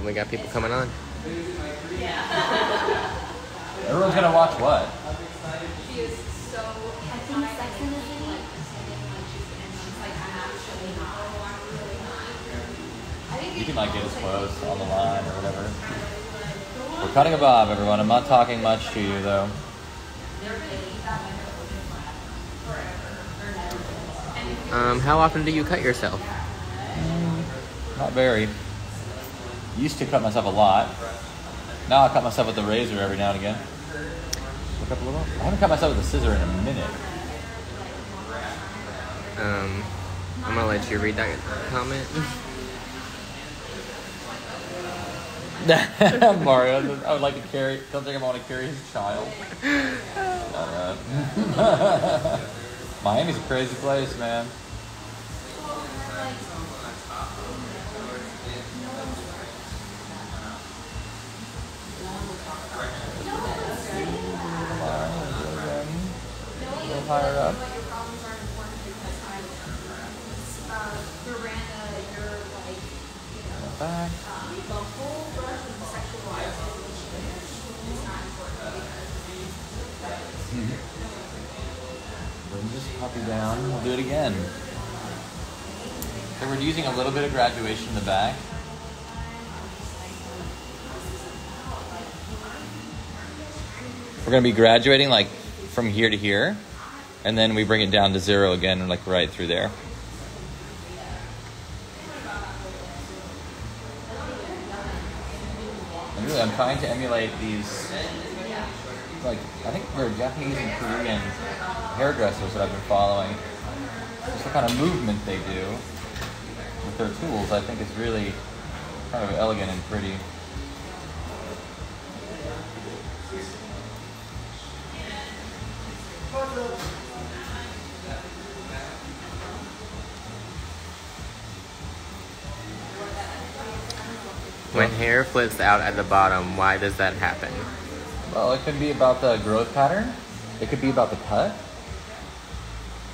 We got people coming on. Everyone's gonna watch what? She is so. I think Sex and the City. You can like get his clothes on the line or whatever. We're cutting a bob, everyone. I'm not talking much to you though. How often do you cut yourself? Not very. Used to cut myself a lot. Now I cut myself with the razor every now and again. Look up a little. I haven't cut myself with a scissor in a minute. I'm gonna let you read that comment. Mario, I would like to carry. Don't think I want to carry his child. Miami's a crazy place, man. A little higher up. Back. Bring this puppy down. We'll do it again. So we're using a little bit of graduation in the back. We're going to be graduating like from here to here, and then we bring it down to 0 again, like right through there. And really, I'm trying to emulate these, like, I think they're Japanese and Korean hairdressers that I've been following. Just the kind of movement they do with their tools, I think is really kind of elegant and pretty. When hair flips out at the bottom, why does that happen? Well, it could be about the growth pattern. It could be about the cut.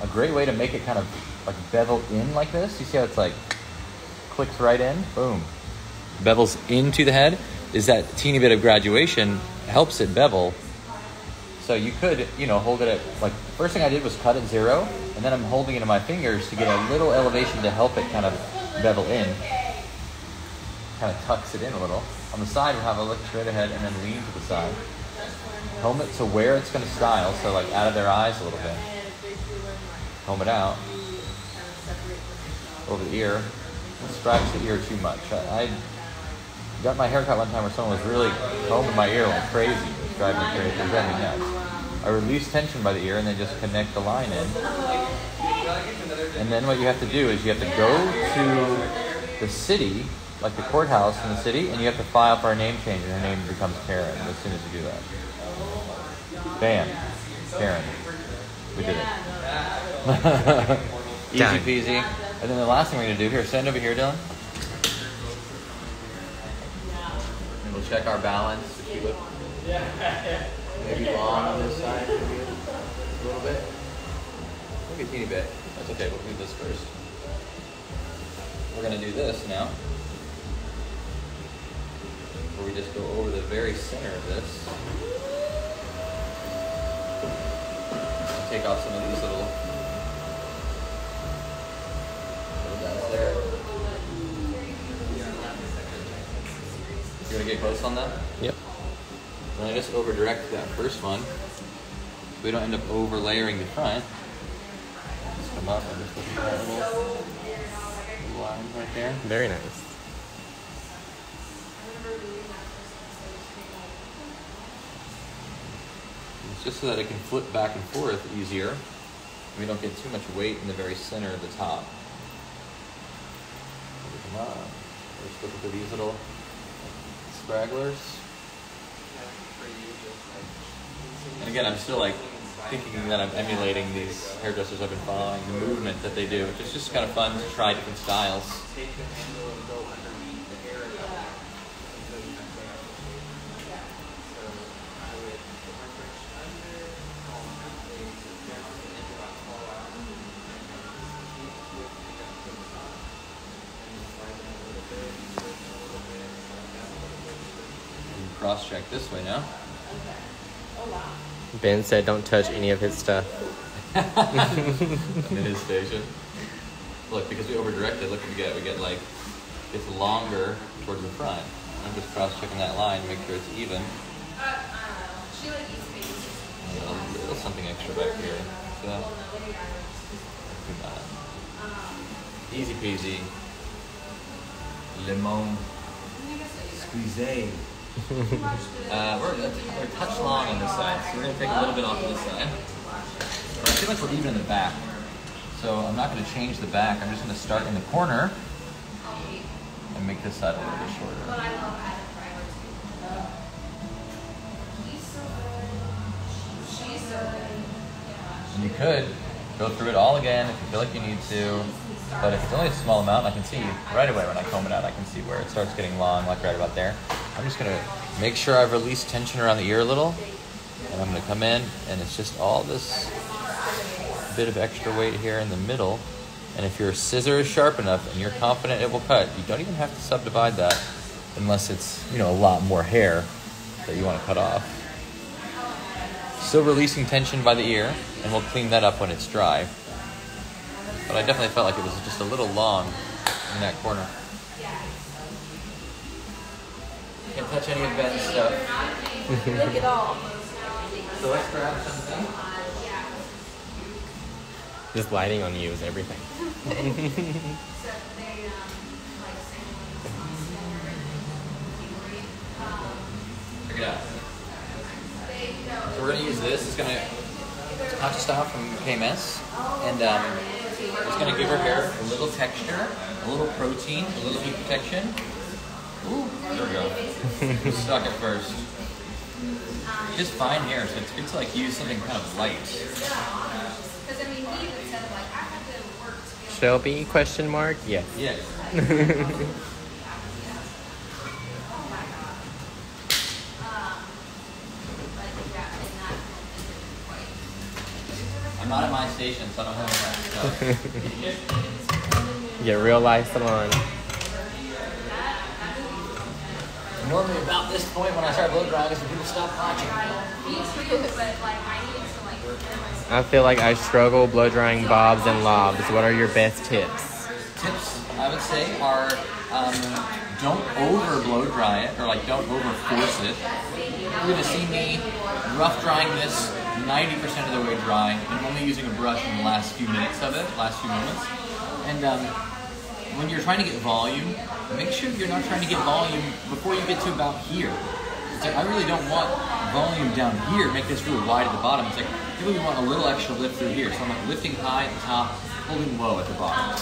A great way to make it kind of like bevel in like this. You see how it's like clicks right in? Boom. Bevels into the head. Is that teeny bit of graduation helps it bevel. So you could, hold it at, like, first thing I did was cut at 0, and then I'm holding it in my fingers to get a little elevation to help it kind of bevel in. Kind of tucks it in a little. On the side, we'll have a look straight ahead and then lean to the side. Comb it to where it's going to style, so like out of their eyes a little bit. Comb it out. Over the ear. Don't scratch the ear too much. I got my haircut one time where someone was really combing my ear, went crazy. It was driving me crazy. It was driving me nuts. I release tension by the ear and then just connect the line in. And then what you have to do is you have to go to the city, like the courthouse in the city, and you have to file for a name change, and her name becomes Karen as soon as you do that. Bam. Karen. We did it. Easy peasy. And then the last thing we're going to do here, stand over here, Dylan. And we'll check our balance. If you look maybe long on this side, maybe a little bit. Maybe a teeny bit. That's okay, we'll do this first. We're going to do this now. Where we just go over the very center of this. Take off some of these little dots there. You want to get close on that? Yep. Then I just over direct that first one. So we don't end up over layering the front. Just come up and just look at that little line right there. Very nice. It's just so that it can flip back and forth easier. And we don't get too much weight in the very center of the top. Come on. Just look at these little scragglers. And again, I'm still like thinking that I'm emulating these hairdressers I've been following, the movement that they do. It's just kind of fun to try different styles. cross-check this way now. Ben said don't touch any of his stuff. I'm in his station. Look, because we over-directed, look what we get. We get like, it's longer towards the front. I'm just cross-checking that line to make sure it's even. She like eats baby. A little something extra back here. So, easy peasy. Lemon squeeze. We're a touch long on this side, so we're going to take a little bit off of this side. But I feel like we're even in the back. So I'm not going to change the back. I'm just going to start in the corner and make this side a little bit shorter. But I love Adam Driver too. He's so good. She's so good. And you could go through it all again if you feel like you need to. But if it's only a small amount, I can see right away when I comb it out, I can see where it starts getting long, like right about there. I'm just going to make sure I've released tension around the ear a little. And I'm going to come in, and it's just all this bit of extra weight here in the middle. And if your scissor is sharp enough and you're confident it will cut, you don't even have to subdivide that unless it's, you know, a lot more hair that you want to cut off. Still releasing tension by the ear, and we'll clean that up when it's dry. But I definitely felt like it was just a little long in that corner. Can't touch any of Ben's stuff. Look at all. So let's grab something. This lighting on you is everything. Check it out. So we're going to use this. It's Conscious Style from KMS. And it's going to give her hair a little texture, a little protein, a little heat protection. Ooh, there we go. Stuck at first. Just fine hair, so it's good to like use something kind of light. Because I mean, he even said like I have to work to be able Shelby, question mark? Yes. Yes. I'm not at my station, so I don't have that stuff. Yeah, real life salon. Normally about this point when I start blow drying is when people stop watching. me too, but like I need to like get myself. I feel like I struggle blow drying bobs and lobs. What are your best tips? Tips, I would say, are don't over blow dry it, or like don't over force it. You're going to see me rough drying this 90% of the way dry and only using a brush in the last few minutes of it, last few moments. And when you're trying to get volume, make sure you're not trying to get volume before you get to about here. It's like, I really don't want volume down here, make this really wide at the bottom. It's like, I really want a little extra lift through here. So I'm like lifting high at the top, holding low at the bottom.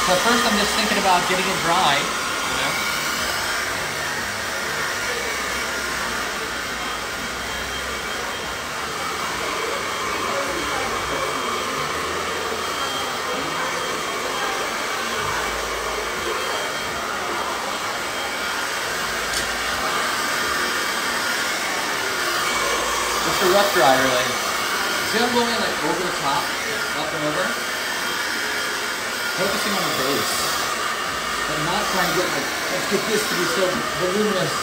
So at first I'm just thinking about getting it dry, you know? Just a rough dry, really. See how I'm going like over the top, up and over? Focusing on the base, but not trying to get like, let's get this to be so voluminous.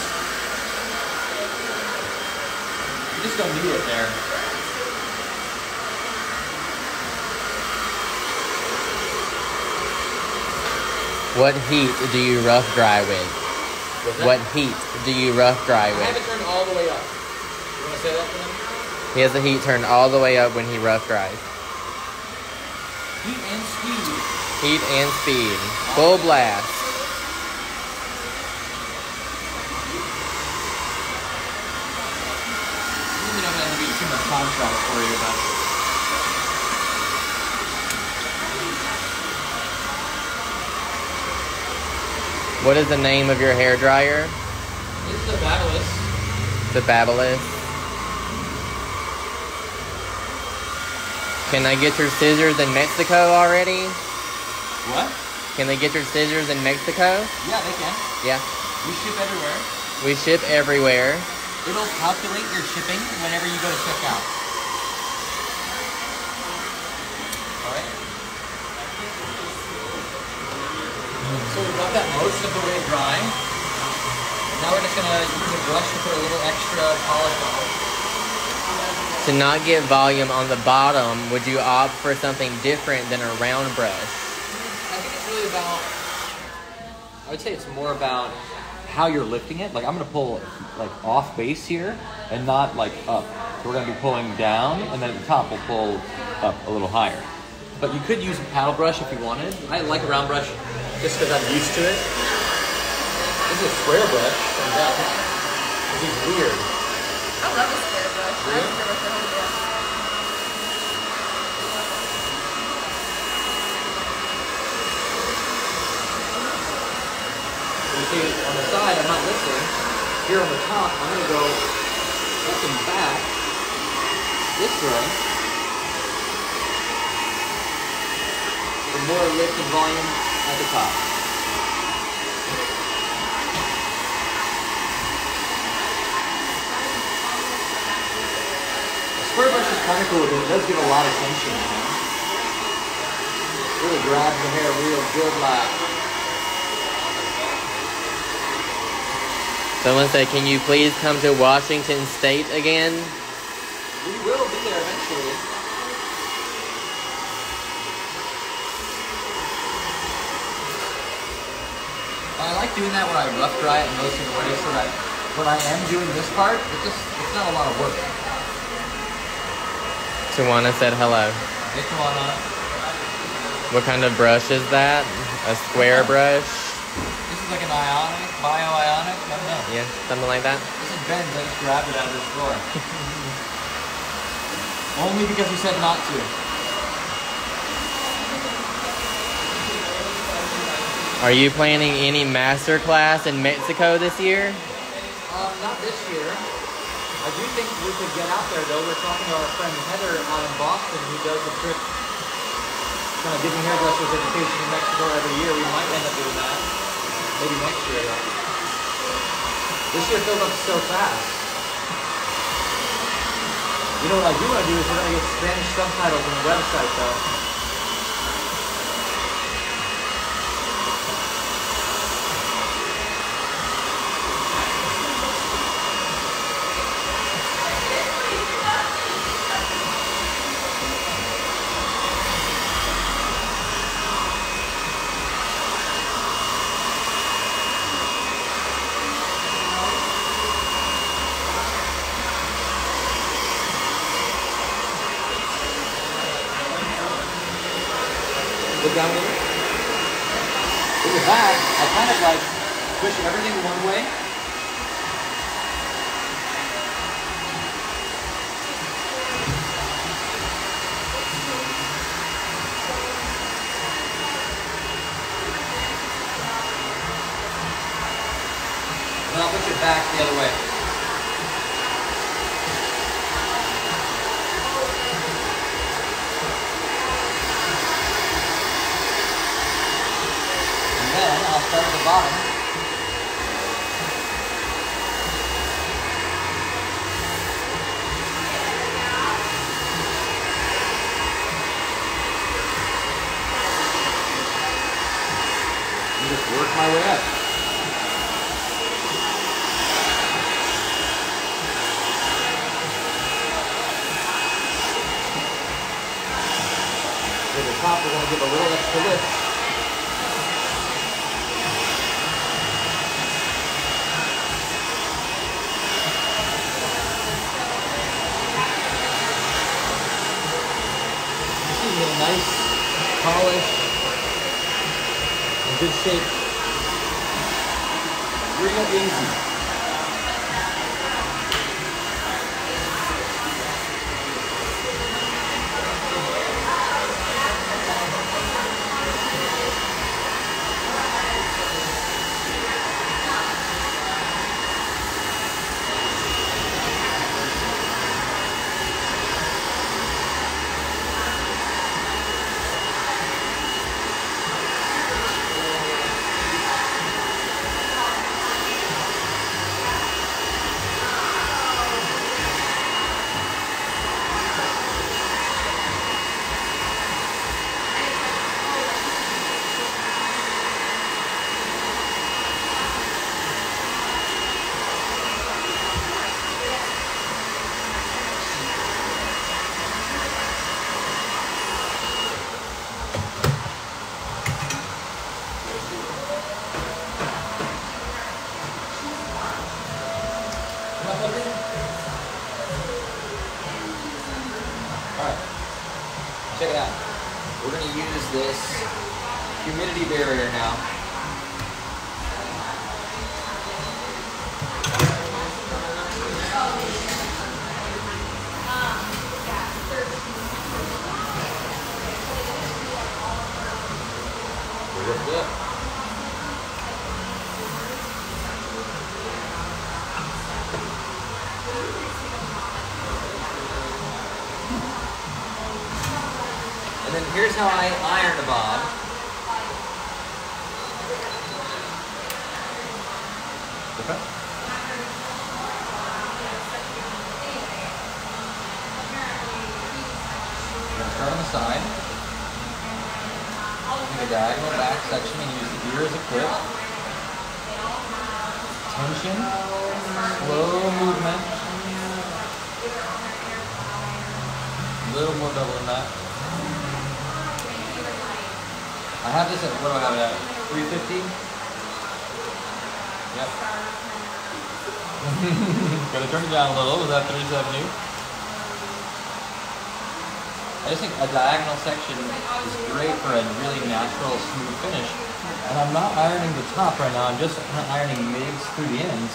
You just don't need it there. What heat do you rough dry with? What heat do you rough dry I have with? it turned all the way up. You want to say that for them? He has the heat turned all the way up when he rough dries. Heat and speed. Heat and speed. Full blast. You don't have to be too much contrast for you, but What is the name of your hair dryer? it's the Babyliss. The Babyliss. Can I get your scissors in Mexico already? What? Can they get your scissors in Mexico? Yeah, they can. Yeah. We ship everywhere. We ship everywhere. It'll calculate your shipping whenever you go to check out. Alright? So we got that most of the way dry. Now we're just gonna use a brush to put a little extra polish on it. To not get volume on the bottom, would you opt for something different than a round brush? I think it's really about, I would say it's more about how you're lifting it. Like I'm gonna pull like off base here and not like up. So we're gonna be pulling down and then at the top we'll pull up a little higher. But you could use a paddle brush if you wanted. I like a round brush just because I'm used to it. This is a square brush. This is weird. I love a square brush. I have a square brush at home, yeah. You see, on the side, I'm not lifting. Here on the top, I'm going to go up and back this way for more lift and volume at the top. A square brush is kind of cool because it does give a lot of tension, you know? Really grabs the hair real good, like. Someone said, can you please come to Washington State again? We will be there eventually. I like doing that when I rough dry it most of the way so that when I am doing this part, it's not a lot of work. Tawana said hello. Hey, Tawana. What kind of brush is that? A square brush? This is like an ionic, bio-ionic, I don't know. Yeah, something like that. This is Ben's, I just grabbed it out of this drawer. Only because he said not to. Are you planning any master class in Mexico this year? Not this year. I do think we could get out there though. We're talking to our friend Heather out in Boston who does the trip, kind of giving hairdressers education in Mexico every year. We might end up doing that. Maybe next year though. This year filled up so fast. You know what I do want to do is we're going to get Spanish subtitles on the website though. Look down a little. In the back, I kind of like push everything one way. And I'll push it back the other way. Then I'll start at the bottom. And just work my way up. At the top, we're going to give a little extra lift. A nice, polished, in good shape, real easy. use this humidity barrier now. Lift it up. And then here's how I iron a bob. Okay. Start on the side. Take a diagonal back section and use the ear as a clip. Tension, slow movement. A little more double than that. I have this at, what do I have it at? 350? Yep. Gotta turn it down a little. Was that 370? I just think a diagonal section is great for a really natural, smooth finish. And I'm not ironing the top right now, I'm just ironing mids through the ends.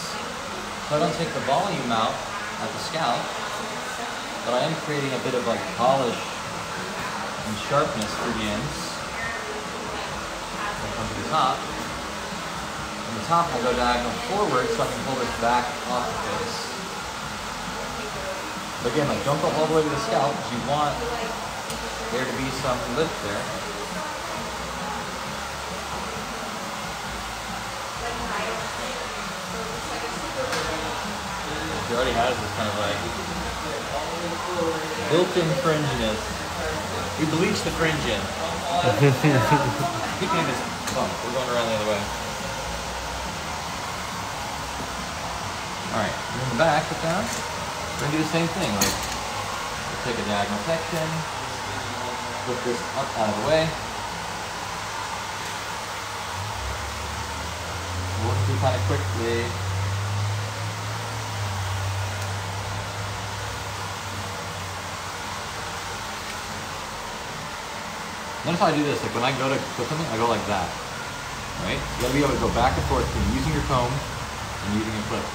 So I don't take the volume out at the scalp, but I am creating a bit of like polish and sharpness through the ends. I'll come to the top. On the top I'll go diagonal forward so I can pull this back off the face. But again, like don't go all the way to the scalp because you want there to be some lift there. She already has this kind of like built-in fringiness. We bleached the fringe in. Keep doing this bump. We're going around the other way. Alright, in the back, put down. We're going to do the same thing. Like, we'll take a diagonal section, flip this up out of the way. Work through kind of quickly. Notice how I do this, like when I go to put something, I go like that, right? You gotta be able to go back and forth between using your comb and using a clip.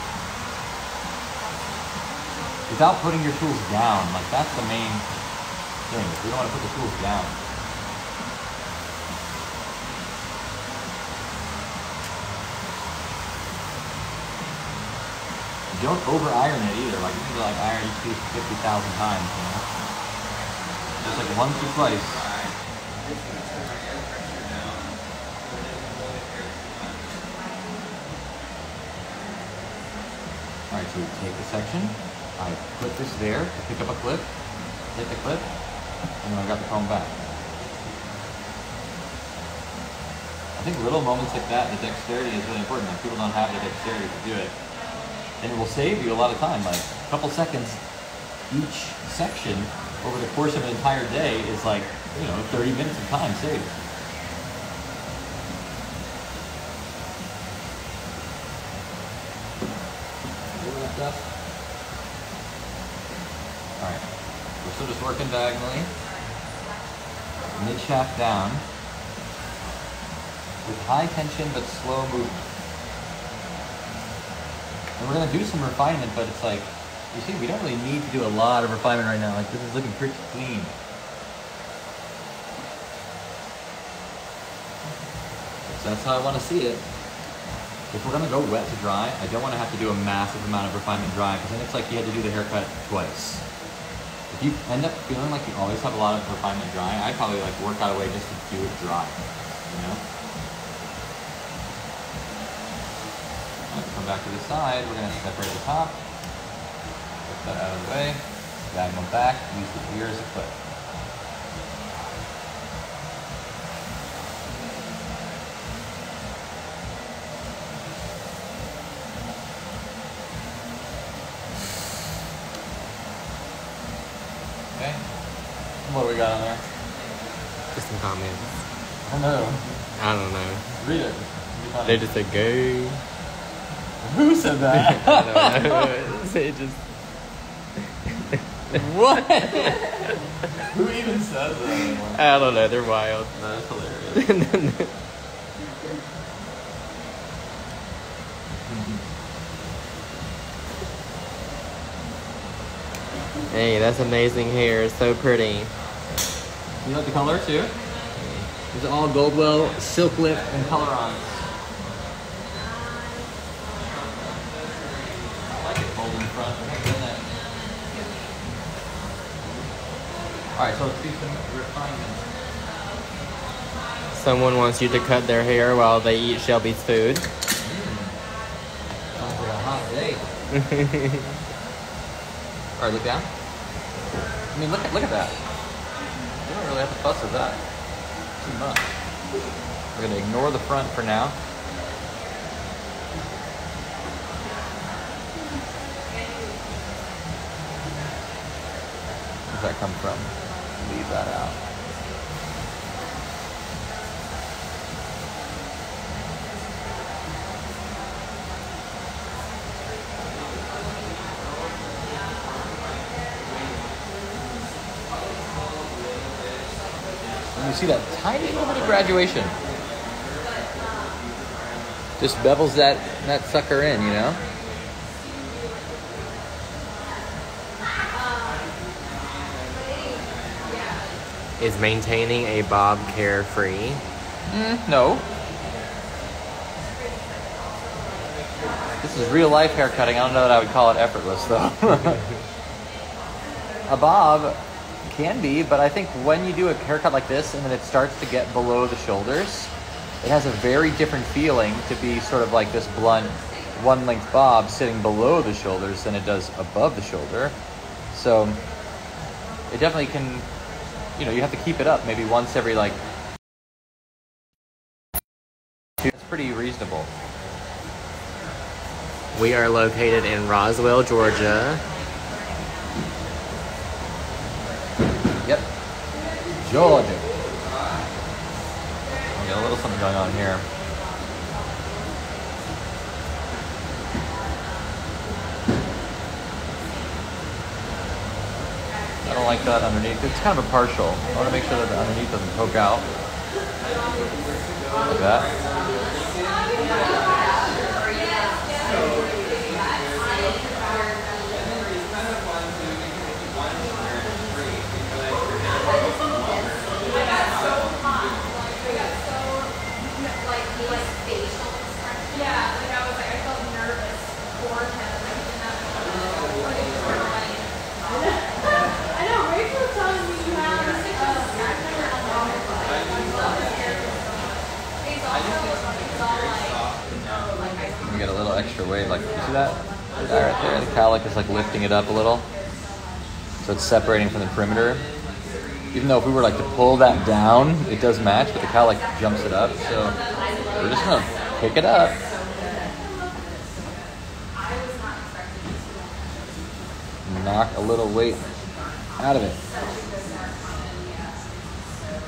Without putting your tools down, like that's the main thing. We don't want to put the tools down. Don't over iron it either, like you need to like iron each piece 50,000 times, you know? Just like once or twice. Alright, so we take the section, I put this there to pick up a clip, hit the clip, and then I got the comb back. I think little moments like that, the dexterity is really important. Like people don't have the dexterity to do it. And it will save you a lot of time, like a couple seconds each section over the course of an entire day is like, you know, 30 minutes of time saved. Alright, we're still just working diagonally. Mid shaft down. With high tension but slow movement. And we're going to do some refinement, but it's like, you see, we don't really need to do a lot of refinement right now. Like, this is looking pretty clean. So that's how I want to see it. If we're going to go wet to dry, I don't want to have to do a massive amount of refinement dry, because then it's like you had to do the haircut twice. If you end up feeling like you always have a lot of refinement dry, I'd probably like work out a way just to do it dry, you know? Come back to the side, we're going to separate the top, put that out of the way, diagonal back, use the ear as a clip. Okay, what do we got on there? Just some comments. Oh no. I don't know. Read it. They just said go. Who said that? I don't know. It just. What? Who even says that anymore? I don't know. They're wild. That's hilarious. Hey, that's amazing hair. It's so pretty. You like the color too? It's all Goldwell Silk Lip and Color-Ons. I like it pulled in front. Alright, so let's do some refinement. Someone wants you to cut their hair while they eat Shelby's food. Sounds like a hot day. Alright, look down. I mean, look at that. You don't really have to fuss with that too much. We're gonna ignore the front for now. Where's that come from? Leave that out. And you see that tiny little bit of graduation. Just bevels that sucker in, you know? Is maintaining a bob carefree? No. This is real life hair cutting. I don't know that I would call it effortless though. A bob can be, but I think when you do a haircut like this and then it starts to get below the shoulders, it has a very different feeling to be sort of like this blunt, one length bob sitting below the shoulders than it does above the shoulder. So it definitely can, you know, you have to keep it up maybe once every like, it's pretty reasonable. We are located in Roswell, Georgia. Yep. Georgia. We got a little something going on here. I don't like that underneath. It's kind of a partial. I want to make sure that the underneath doesn't poke out. Like that. We get a little extra weight, like, you see that? That right there, the cowlick is like lifting it up a little. So it's separating from the perimeter. Even though if we were like to pull that down, it does match, but the cowlick jumps it up. So we're just gonna pick it up. Knock a little weight out of it.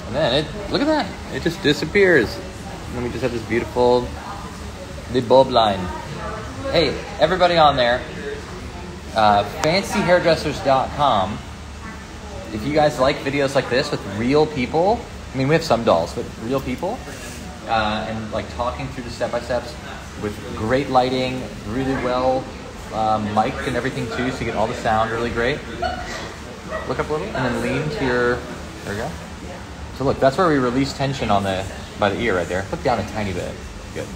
And then look at that, it just disappears. And then we just have this beautiful, the bulb line. Hey, everybody on there, fancyhairdressers.com. If you guys like videos like this with real people, I mean, we have some dolls, but real people, and like talking through the step-by-steps with great lighting, really well mic'd and everything too, so you get all the sound really great. Look up a little, and then lean to your, there we go. So look, that's where we release tension on by the ear right there. Look down a tiny bit. Good.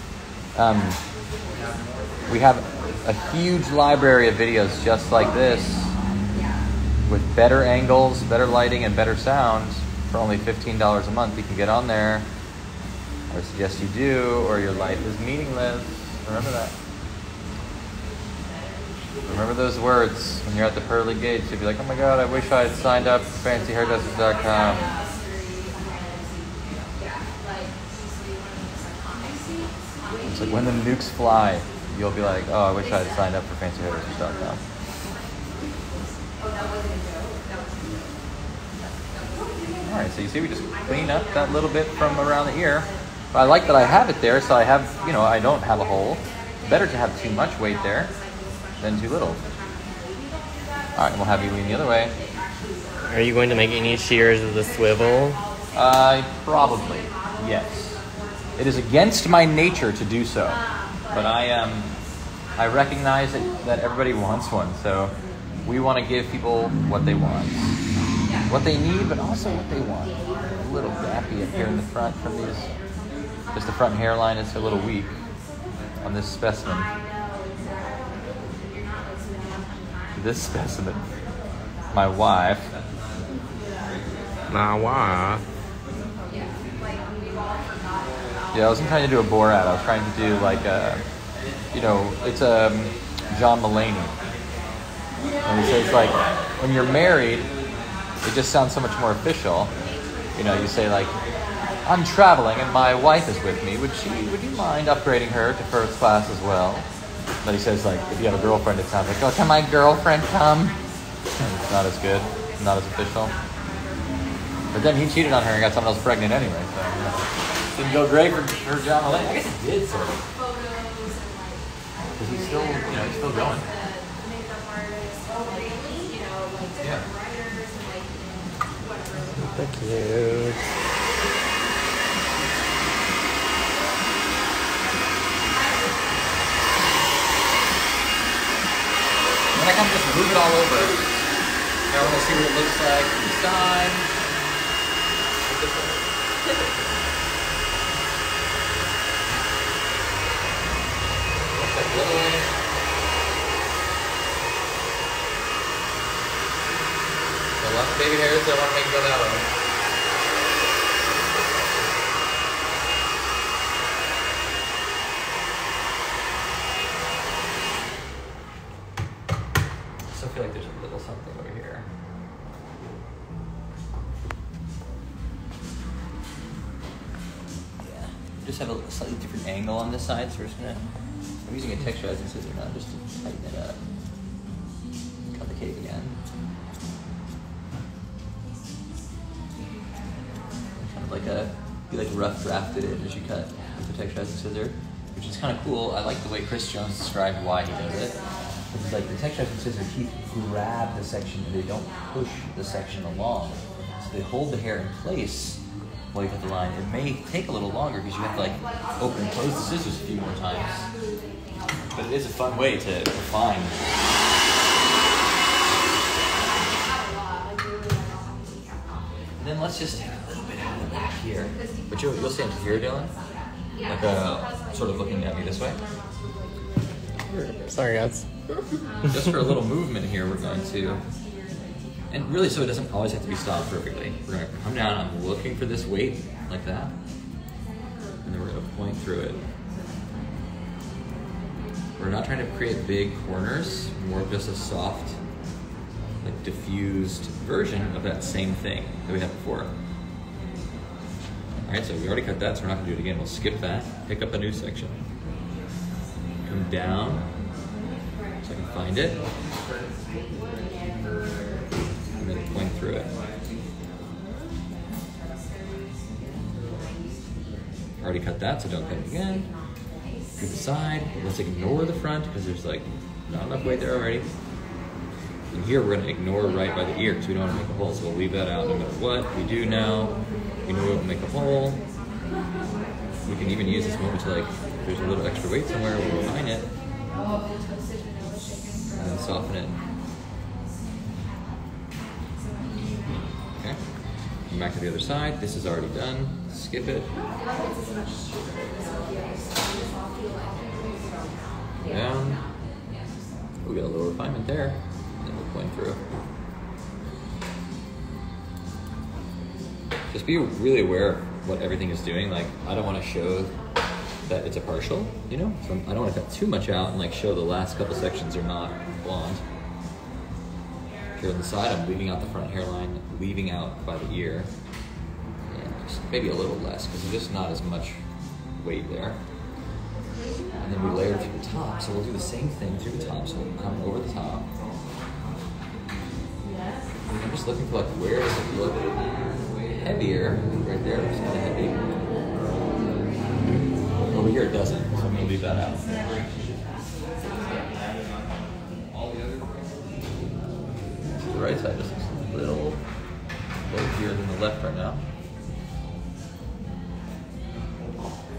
We have a huge library of videos just like this with better angles, better lighting, and better sound for only $15 a month. You can get on there. I would suggest you do, or your life is meaningless. Remember that. Remember those words when you're at the pearly gates. You'll be like, oh my God, I wish I had signed up for fancyhairdressers.com. It's like when the nukes fly, you'll be like, oh, I wish I had signed up for fancyhairdressers.com. Alright, so you see we just clean up that little bit from around the ear. But I like that I have it there, so I have, you know, I don't have a hole. Better to have too much weight there than too little. Alright, we'll have you lean the other way. Are you going to make any shears with a swivel? Probably, yes. It is against my nature to do so, but I recognize that everybody wants one, so we want to give people what they want. What they need, but also what they want. A little gappy up here in the front from these. Just the front hairline is a little weak on this specimen. This specimen. My wife. My wife. Yeah, I wasn't trying to do a Borat. I was trying to do like a, it's John Mulaney. And he says like, when you're married, it just sounds so much more official. You say like, I'm traveling and my wife is with me. Would you mind upgrading her to first class as well? But he says like, if you have a girlfriend, it sounds like, oh, can my girlfriend come? And it's not as good, not as official. But then he cheated on her and got someone else pregnant anyway. So didn't go great for John Mulaney. I guess it did sort of. Because he's still, he's still going. Yeah. Thank you. And then I kind of just move it all over. I want to see what it looks like from the side. A lot of baby hairs, so I want to make it go that way. I still feel like there's a little something over here. Yeah. Just have a slightly different angle on this side, so we're just gonna. I'm using a texturizing scissor now just to tighten it up. Cut the cake again. Kind of like you rough drafted it as you cut with the texturizing scissor, which is kind of cool. I like the way Chris Jones described why he does it. It's like the texturizing scissor teeth grab the section and they don't push the section along. So they hold the hair in place while you cut the line. It may take a little longer because you have to like open and close the scissors a few more times. But it is a fun way to refine. And then let's just take a little bit out of the back here. But you'll stand here, Dylan. Like sort of looking at me this way. Sorry, guys. Just for a little movement here, we're going to, and really so it doesn't always have to be stopped perfectly. We're going to come down, I'm looking for this weight, like that. And then we're going to point through it. We're not trying to create big corners, more of just a soft, like diffused version of that same thing that we had before. All right, so we already cut that, so we're not gonna do it again. We'll skip that, pick up a new section. Come down, so I can find it. And then point through it. Already cut that, so don't cut it again. To the side, let's ignore the front because there's like not enough weight there already. And here we're gonna ignore right by the ear because we don't wanna make a hole, so we'll leave that out no matter what we do now. We know we'll make a hole. We can even use this moment to like, if there's a little extra weight somewhere, we'll refine it. And then soften it. Okay, come back to the other side. This is already done. Skip it. Down. We got a little refinement there. Then we'll point through. Just be really aware of what everything is doing. Like, I don't want to show that it's a partial, you know? So I don't want to cut too much out and like show the last couple sections are not blonde. Here on the side, I'm leaving out the front hairline, leaving out by the ear. And just maybe a little less, because there's just not as much weight there. And then we layer through the top, so we'll do the same thing through the top. So we'll come over the top. And I'm just looking for like, where does it look heavier? Right there, it's kind of heavy. Over here it doesn't, so I'm gonna leave that out. The right side just looks a little bulkier than the left right now.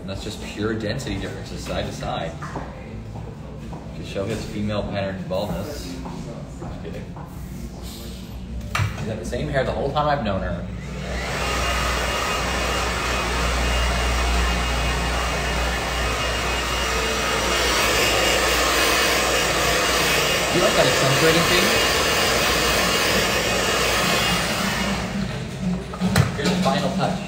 And that's just pure density differences side to side. To show his female pattern baldness. Just kidding. She's had the same hair the whole time I've known her. You like that accentuating thing? Here's the final touch.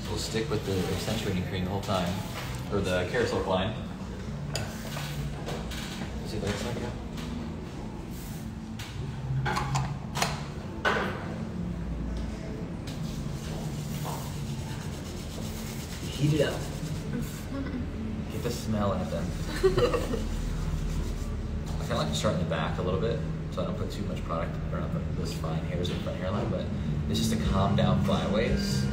We'll stick with the accentuating cream the whole time, or the carousel line. See what it's like. Heat it up. Get the smell at them. I kind of like to start in the back a little bit, so I don't put too much product around this fine hairs in the front hairline, but it's just to calm down flyaways.